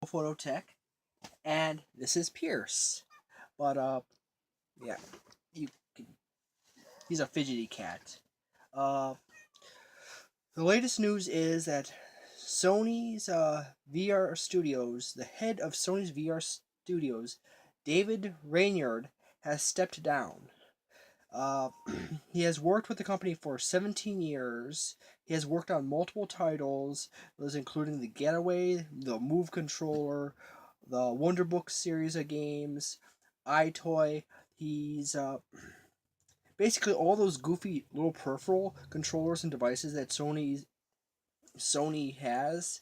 Wolffoetowtech, and this is Pierce. But yeah, you can, he's a fidgety cat. Uh, the latest news is that Sony's VR studios, the head of Sony's VR studios, David Ranyard, has stepped down. Uh, he has worked with the company for 17 years. He has worked on multiple titles, those including the Getaway, the Move Controller, the Wonderbook series of games, iToy. He's basically all those goofy little peripheral controllers and devices that Sony has.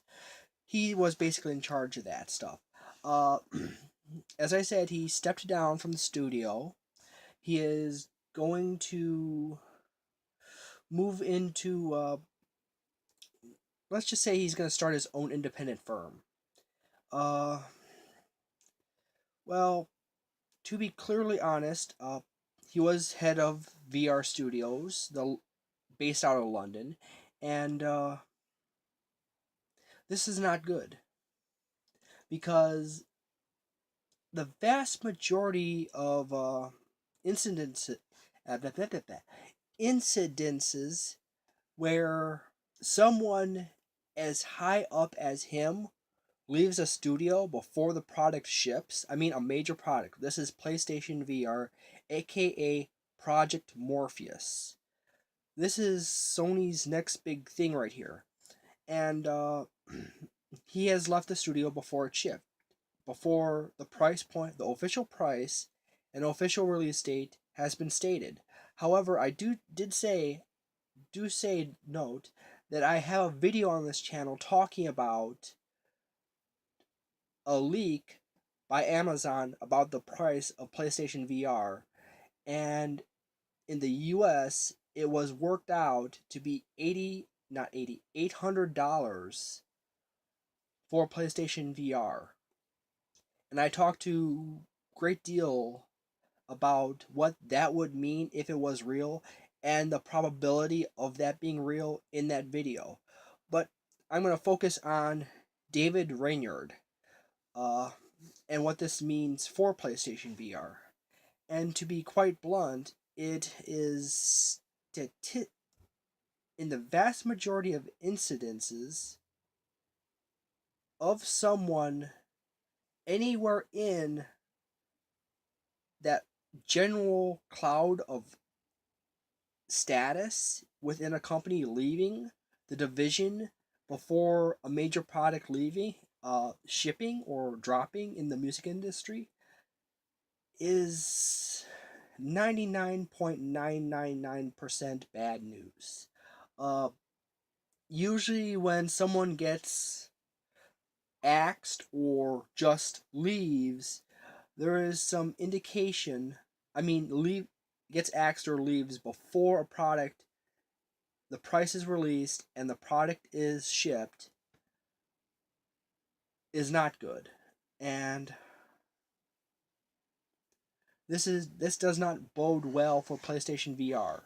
He was basically in charge of that stuff. Uh, as I said, he stepped down from the studio. He is going to move into let's just say he's going to start his own independent firm. Uh, well, to be clearly honest, he was head of VR Studios, based out of London, and this is not good because the vast majority of incidents, uh, incidences where someone as high up as him leaves a studio before the product ships. I mean, a major product. This is PlayStation VR, aka Project Morpheus. This is Sony's next big thing right here. And he has left the studio before it shipped, before the price point, the official price, and official release date has been stated. However, I do say note that I have a video on this channel talking about a leak by Amazon about the price of PlayStation VR, and in the US it was worked out to be 80 not 80 $800 for PlayStation VR. And I talked to great deal about what that would mean if it was real and the probability of that being real in that video. But I'm going to focus on David Ranyard. Uh, and what this means for PlayStation VR. And to be quite blunt, it is in the vast majority of incidences of someone anywhere in that general cloud of status within a company leaving the division before a major product leaving, shipping or dropping in the music industry is 99.999% bad news. Uh, Usually, when someone gets axed or just leaves, there is some indication. I mean, gets axed or leaves before a product, the price is released, and the product is shipped, is not good. And this does not bode well for PlayStation VR.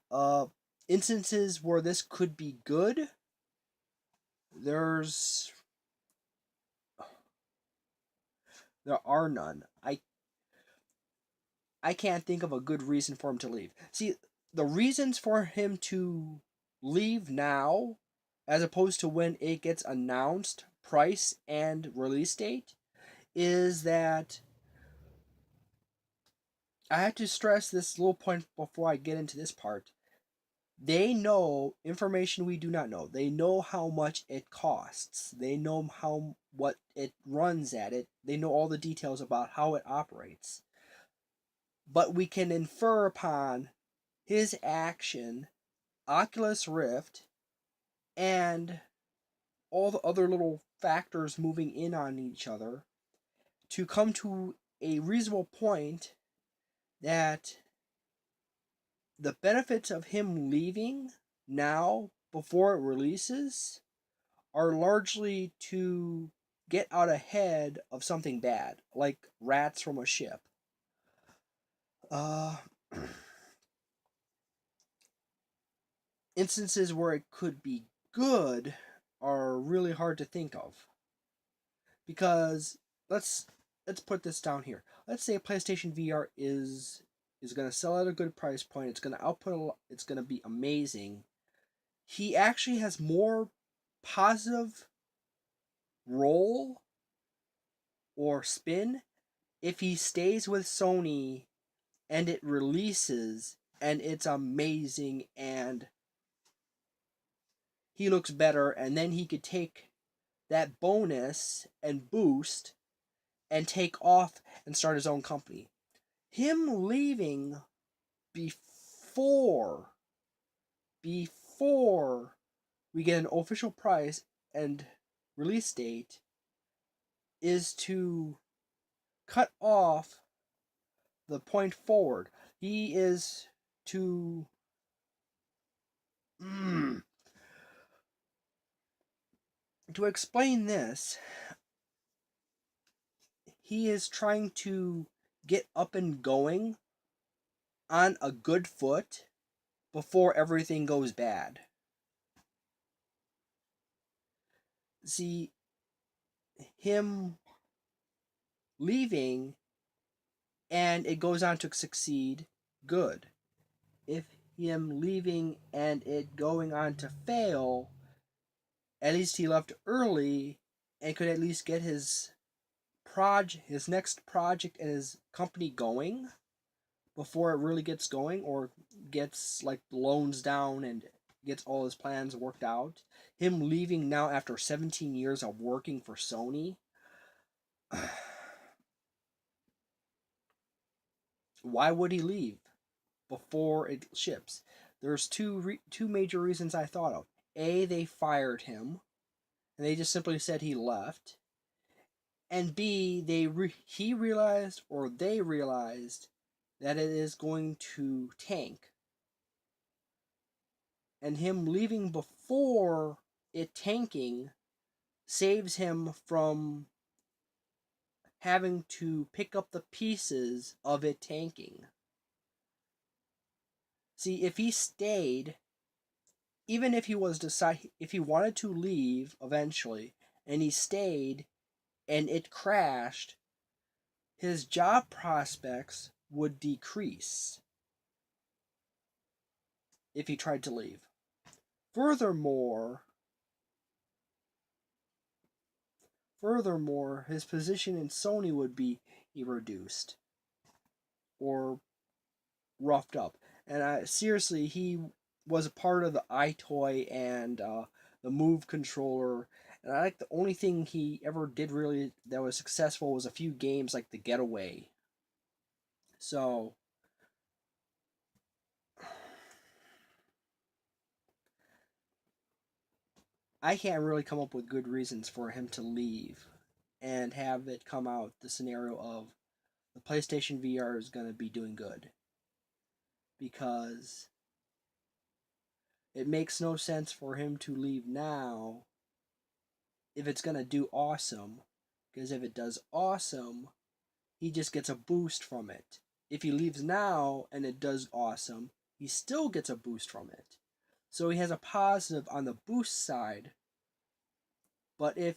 Uh, Instances where this could be good, there's there are none. I can't think of a good reason for him to leave. See, the reasons for him to leave now, as opposed to when it gets announced, price and release date, is that I have to stress this little point before I get into this part. They know information we do not know. They know how much it costs. They know what it runs at. They know all the details about how it operates. But we can infer upon his action, Oculus Rift, and all the other little factors moving in on each other to come to a reasonable point that the benefits of him leaving now before it releases are largely to get out ahead of something bad, like rats from a ship. Uh, Instances where it could be good are really hard to think of. Because let's put this down here. Let's say PlayStation VR is going to sell at a good price point. It's going to output a lot. It's going to be amazing. He actually has more positive role or spin if he stays with Sony and it releases and it's amazing and he looks better, and then he could take that bonus and boost and take off and start his own company. Him leaving before we get an official price and release date is to cut off the point forward. He is to to explain this, he is trying to get up and going on a good foot before everything goes bad. See, him leaving and it goes on to succeed, good. If him leaving and it going on to fail, at least he left early and could at least get his next project and his company going before it really gets going, or gets like loans down and gets all his plans worked out. Him leaving now after 17 years of working for Sony, why would he leave before it ships? There's two major reasons I thought of. A, they fired him, and they just simply said he left. And B, he realized, or they realized, that it is going to tank. And him leaving before it tanking saves him from having to pick up the pieces of it tanking. See, if he stayed, even if he if he wanted to leave eventually, and he stayed, and it crashed, his job prospects would decrease if he tried to leave. Furthermore, his position in Sony would be reduced or roughed up. And seriously, he was a part of the iToy and the Move controller. And I like the only thing he ever did really that was successful was a few games like the Getaway. So I can't really come up with good reasons for him to leave and have it come out the scenario of the PlayStation VR is going to be doing good. Because it makes no sense for him to leave now if it's going to do awesome. Because if it does awesome, he just gets a boost from it. If he leaves now and it does awesome, he still gets a boost from it. So he has a positive on the boost side. But if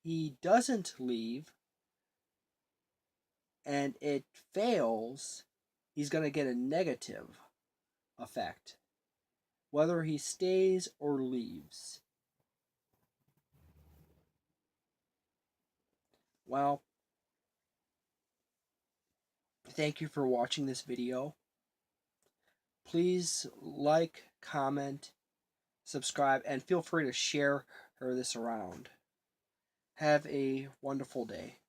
he doesn't leave and it fails, he's going to get a negative effect, whether he stays or leaves. Well, thank you for watching this video. Please like, comment, subscribe, and feel free to share this around. Have a wonderful day.